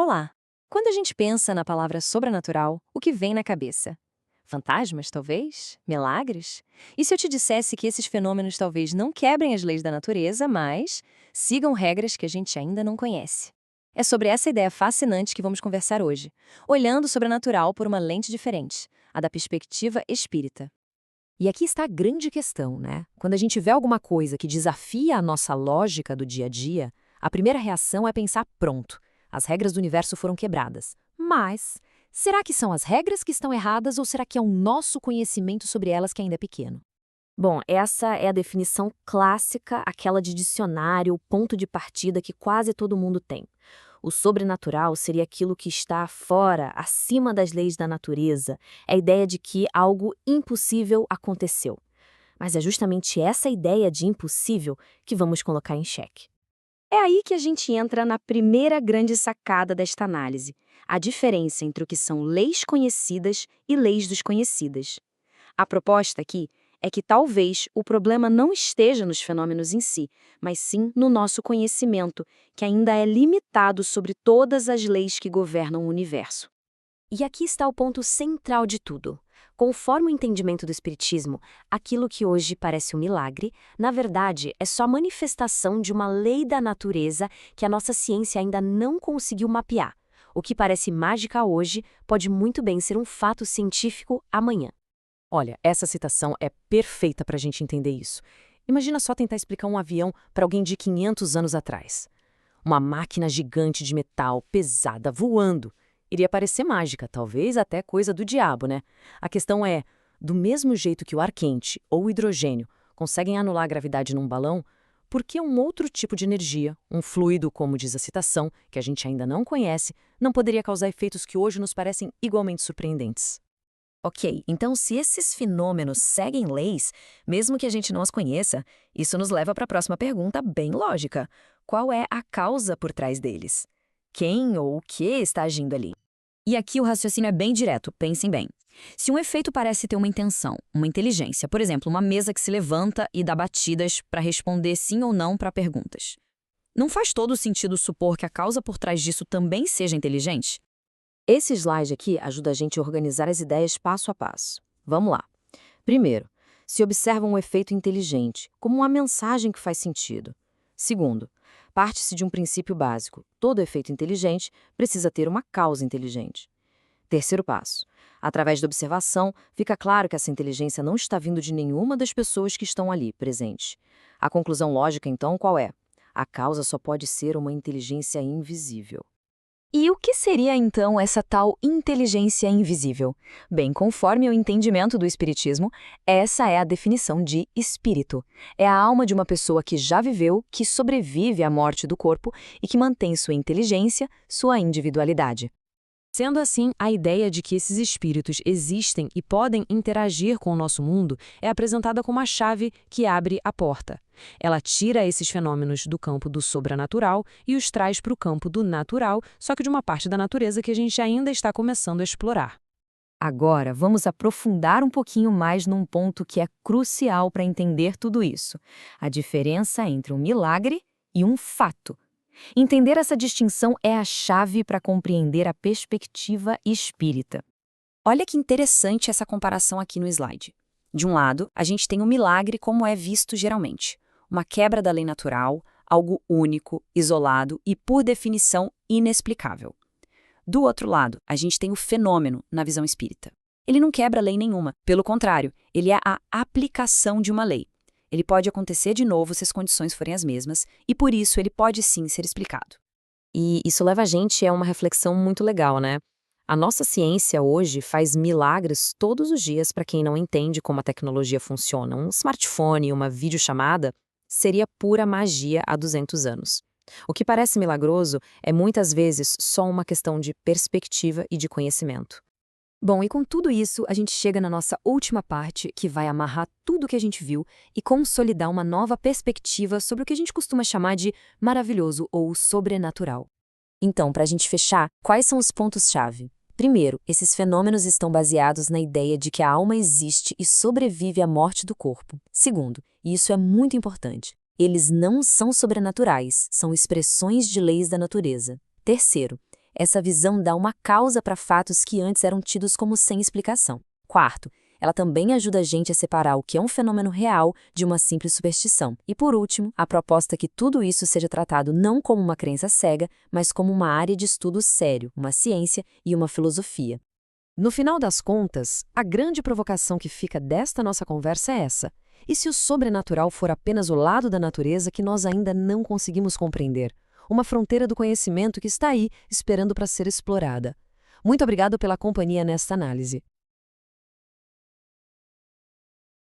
Olá! Quando a gente pensa na palavra sobrenatural, o que vem na cabeça? Fantasmas, talvez? Milagres? E se eu te dissesse que esses fenômenos talvez não quebrem as leis da natureza, mas sigam regras que a gente ainda não conhece? É sobre essa ideia fascinante que vamos conversar hoje, olhando o sobrenatural por uma lente diferente, a da perspectiva espírita. E aqui está a grande questão, né? Quando a gente vê alguma coisa que desafia a nossa lógica do dia a dia, a primeira reação é pensar: pronto, as regras do universo foram quebradas. Mas, será que são as regras que estão erradas ou será que é o nosso conhecimento sobre elas que ainda é pequeno? Bom, essa é a definição clássica, aquela de dicionário, ponto de partida que quase todo mundo tem. O sobrenatural seria aquilo que está fora, acima das leis da natureza. É a ideia de que algo impossível aconteceu. Mas é justamente essa ideia de impossível que vamos colocar em xeque. É aí que a gente entra na primeira grande sacada desta análise, a diferença entre o que são leis conhecidas e leis desconhecidas. A proposta aqui é que talvez o problema não esteja nos fenômenos em si, mas sim no nosso conhecimento, que ainda é limitado sobre todas as leis que governam o universo. E aqui está o ponto central de tudo. Conforme o entendimento do Espiritismo, aquilo que hoje parece um milagre, na verdade, é só manifestação de uma lei da natureza que a nossa ciência ainda não conseguiu mapear. O que parece mágica hoje pode muito bem ser um fato científico amanhã. Olha, essa citação é perfeita para a gente entender isso. Imagina só tentar explicar um avião para alguém de 500 anos atrás. Uma máquina gigante de metal, pesada, voando. Iria parecer mágica, talvez até coisa do diabo, né? A questão é, do mesmo jeito que o ar quente ou o hidrogênio conseguem anular a gravidade num balão, por que um outro tipo de energia, um fluido, como diz a citação, que a gente ainda não conhece, não poderia causar efeitos que hoje nos parecem igualmente surpreendentes? Ok, então se esses fenômenos seguem leis, mesmo que a gente não as conheça, isso nos leva para a próxima pergunta bem lógica. Qual é a causa por trás deles? Quem ou o que está agindo ali? E aqui o raciocínio é bem direto, pensem bem. Se um efeito parece ter uma intenção, uma inteligência, por exemplo, uma mesa que se levanta e dá batidas para responder sim ou não para perguntas, não faz todo sentido supor que a causa por trás disso também seja inteligente? Esse slide aqui ajuda a gente a organizar as ideias passo a passo. Vamos lá. Primeiro, se observa um efeito inteligente, como uma mensagem que faz sentido. Segundo, parte-se de um princípio básico. Todo efeito inteligente precisa ter uma causa inteligente. Terceiro passo. Através da observação, fica claro que essa inteligência não está vindo de nenhuma das pessoas que estão ali presentes. A conclusão lógica, então, qual é? A causa só pode ser uma inteligência invisível. E o que seria então essa tal inteligência invisível? Bem, conforme o entendimento do Espiritismo, essa é a definição de espírito. É a alma de uma pessoa que já viveu, que sobrevive à morte do corpo e que mantém sua inteligência, sua individualidade. Sendo assim, a ideia de que esses espíritos existem e podem interagir com o nosso mundo é apresentada como a chave que abre a porta. Ela tira esses fenômenos do campo do sobrenatural e os traz para o campo do natural, só que de uma parte da natureza que a gente ainda está começando a explorar. Agora, vamos aprofundar um pouquinho mais num ponto que é crucial para entender tudo isso: a diferença entre um milagre e um fato. Entender essa distinção é a chave para compreender a perspectiva espírita. Olha que interessante essa comparação aqui no slide. De um lado, a gente tem o milagre como é visto geralmente. Uma quebra da lei natural, algo único, isolado e, por definição, inexplicável. Do outro lado, a gente tem o fenômeno na visão espírita. Ele não quebra lei nenhuma, pelo contrário, ele é a aplicação de uma lei. Ele pode acontecer de novo se as condições forem as mesmas, e por isso ele pode sim ser explicado. E isso leva a gente a uma reflexão muito legal, né? A nossa ciência hoje faz milagres todos os dias para quem não entende como a tecnologia funciona. Um smartphone, uma videochamada, seria pura magia há 200 anos. O que parece milagroso é muitas vezes só uma questão de perspectiva e de conhecimento. Bom, e com tudo isso, a gente chega na nossa última parte, que vai amarrar tudo o que a gente viu e consolidar uma nova perspectiva sobre o que a gente costuma chamar de maravilhoso ou sobrenatural. Então, para a gente fechar, quais são os pontos-chave? Primeiro, esses fenômenos estão baseados na ideia de que a alma existe e sobrevive à morte do corpo. Segundo, e isso é muito importante, eles não são sobrenaturais, são expressões de leis da natureza. Terceiro, Essa visão dá uma causa para fatos que antes eram tidos como sem explicação. Quarto, ela também ajuda a gente a separar o que é um fenômeno real de uma simples superstição. E por último, a proposta é que tudo isso seja tratado não como uma crença cega, mas como uma área de estudo sério, uma ciência e uma filosofia. No final das contas, a grande provocação que fica desta nossa conversa é essa. E se o sobrenatural for apenas o lado da natureza que nós ainda não conseguimos compreender? Uma fronteira do conhecimento que está aí, esperando para ser explorada. Muito obrigado pela companhia nesta análise.